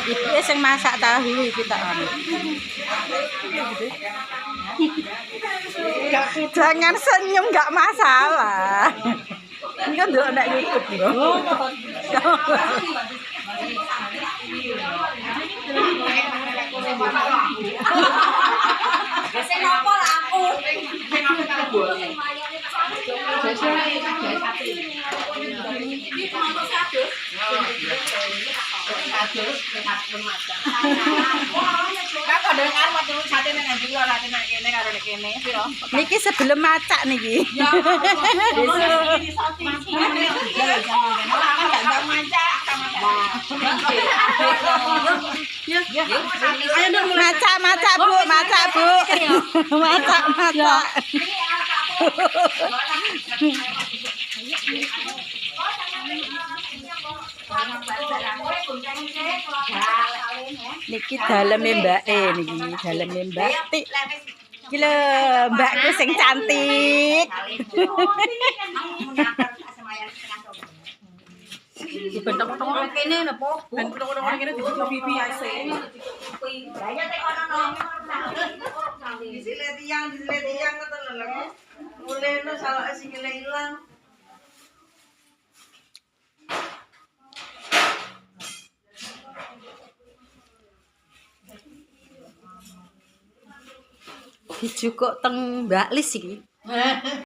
Ibu sing masak tahu iki tak anu. Jangan senyum, nggak masalah. Ini kan ndelok nek YouTube lho. Sing nopo lah aku. Niki sebelum masak niki. Masak Bu, masak Bu. Masak. Niki daleme mbake niki, daleme Mbak Tik. Iki lho, mbakku sing cantik. Dibentuk-bentuk kene lho, Po. Bentuk-bentuk kene dibuka pipi ae. Disilet tiang ngoten lho. Mulene salah sikile ilang. Dijukuk teng Mbak Lis iki.